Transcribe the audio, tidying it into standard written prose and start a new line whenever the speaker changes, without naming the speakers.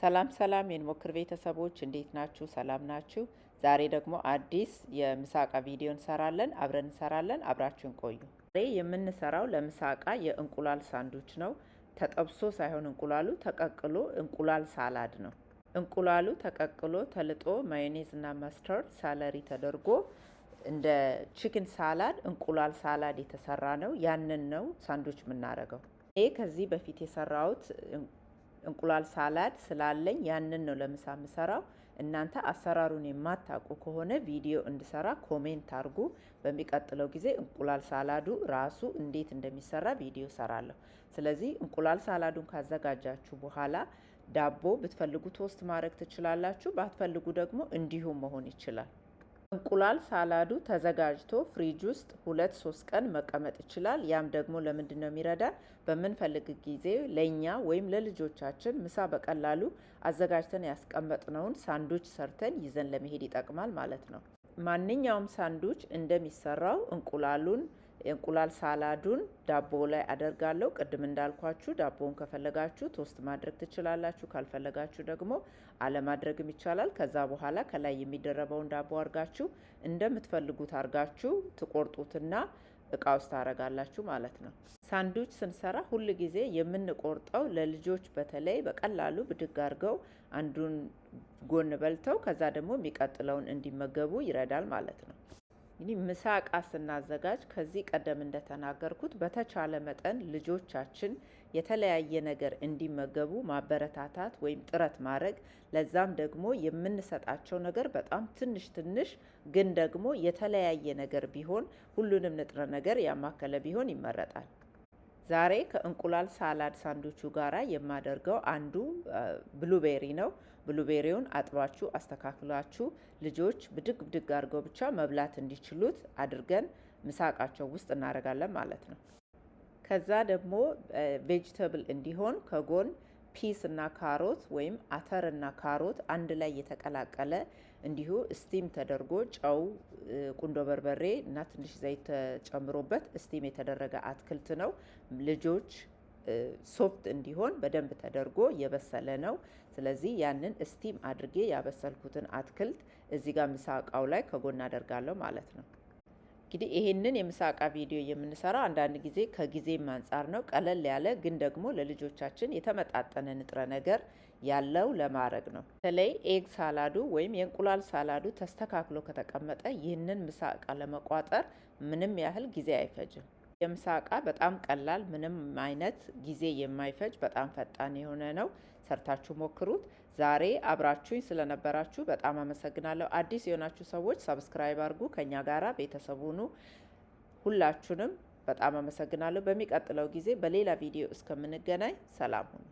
ሰላም ሰላም የንሞክር ቤተሰቦች እንዴት ናችሁ? ሰላም ናችሁ? ዛሬ ደግሞ አዲስ የምሳቃ ቪዲዮ እንሰራለን። አብራችሁን ቆዩ። ዛሬ የምንሰራው ለምሳቃ የእንቁላል ሳንዱች ነው። ተጠብሶ ሳይሆን እንቁላሉ ተቀቅሎ እንቁላል ሳላድ ነው። እንቁላሉ ተቀቅሎ ተልጦ ማዮኔዝ እና ማስተርድ ሳለሪ ተደርጎ እንደ ቺክን ሳላድ እንቁላል ሳላድ የተሰራ ነው። ያንን ነው ሳንዱች የምናደርገው። ይሄ ከዚህ በፊት የሰራሁት እንቁላል ሳላድ ስላለኝ ያንን ነው ለምሳ የምሰራው። እናንተ አሰራሩን የማታውቁ ከሆነ ቪዲዮ እንድሰራ ኮሜንት አድርጉ። በሚቀጥለው ጊዜ እንቁላል ሳላዱ ራሱ እንዴት እንደሚሰራ ቪዲዮ ሰራለሁ። ስለዚህ እንቁላል ሳላዱን ካዘጋጃችሁ በኋላ ዳቦ ብትፈልጉ ቶስት ማድረግ ትችላላችሁ። ባትፈልጉ ደግሞ እንዲሁም መሆን ይችላል። እንቁላል ሳላዱ ተዘጋጅቶ ፍሪጅ ውስጥ 2-3 ቀን መቀመጥ ይችላል። ያም ደግሞ ለምንድን ነው የሚረዳ? በምንፈልግ ጊዜ ለኛ ወይም ለልጆቻችን ምሳ በቀላሉ አዘጋጅተን ያስቀመጥነውን ሳንዱች ሰርተን ይዘን ለመሄድ ይጠቅማል ማለት ነው። ማንኛውም ሳንዱች እንደሚሰራው እንቁላል ሳላዱን ዳቦ ላይ አደርጋለሁ። ቅድም እንዳልኳችሁ ዳቦውን ከፈለጋችሁ ቶስት ማድረግ ትችላላችሁ። ካልፈለጋችሁ ደግሞ አለማድረግም ይቻላል። ከዛ በኋላ ከላይ የሚደረበውን ዳቦ አርጋችሁ እንደምትፈልጉት አርጋችሁ ትቆርጡትና እቃ ውስጥ ታረጋላችሁ ማለት ነው። ሳንዱች ስንሰራ ሁል ጊዜ የምንቆርጠው ለልጆች በተለይ በቀላሉ ብድግ አድርገው አንዱን ጎን በልተው ከዛ ደግሞ የሚቀጥለውን እንዲመገቡ ይረዳል ማለት ነው። እንግዲህ ምሳ እቃ ስናዘጋጅ ከዚህ ቀደም እንደተናገርኩት በተቻለ መጠን ልጆቻችን የተለያየ ነገር እንዲመገቡ ማበረታታት ወይም ጥረት ማድረግ፣ ለዛም ደግሞ የምንሰጣቸው ነገር በጣም ትንሽ ግን ደግሞ የተለያየ ነገር ቢሆን ሁሉንም ንጥረ ነገር ያማከለ ቢሆን ይመረጣል። ዛሬ ከእንቁላል ሳላድ ሳንዱቹ ጋራ የማደርገው አንዱ ብሉቤሪ ነው። ብሉቤሪውን አጥባችሁ አስተካክላችሁ ልጆች ብድግ አድርገው ብቻ መብላት እንዲችሉት አድርገን ምሳቃቸው ውስጥ እናደርጋለን ማለት ነው። ከዛ ደግሞ ቬጂተብል እንዲሆን ከጎን ፒስ እና ካሮት ወይም አተር እና ካሮት አንድ ላይ የተቀላቀለ እንዲሁ ስቲም ተደርጎ ጨው፣ ቁንዶ በርበሬ እና ትንሽ ዘይት ተጨምሮበት ስቲም የተደረገ አትክልት ነው። ልጆች ሶፍት እንዲሆን በደንብ ተደርጎ የበሰለ ነው። ስለዚህ ያንን ስቲም አድርጌ ያበሰልኩትን አትክልት እዚህ ጋር ምሳቃው ላይ ከጎን አደርጋለሁ ማለት ነው። እንግዲህ ይሄንን የምሳቃ ቪዲዮ የምንሰራው አንዳንድ ጊዜ ከጊዜም አንጻር ነው። ቀለል ያለ ግን ደግሞ ለልጆቻችን የተመጣጠነ ንጥረ ነገር ያለው ለማድረግ ነው። በተለይ ኤግ ሳላዱ ወይም የእንቁላል ሳላዱ ተስተካክሎ ከተቀመጠ ይህንን ምሳቃ ለመቋጠር ምንም ያህል ጊዜ አይፈጅም። የምሳቃ በጣም ቀላል፣ ምንም አይነት ጊዜ የማይፈጅ በጣም ፈጣን የሆነ ነው። ሰርታችሁ ሞክሩት። ዛሬ አብራችሁኝ ስለነበራችሁ በጣም አመሰግናለሁ። አዲስ የሆናችሁ ሰዎች ሰብስክራይብ አድርጉ፣ ከኛ ጋራ ቤተሰብ ሁኑ። ሁላችሁንም በጣም አመሰግናለሁ። በሚቀጥለው ጊዜ በሌላ ቪዲዮ እስከምንገናኝ ሰላም ሁኑ።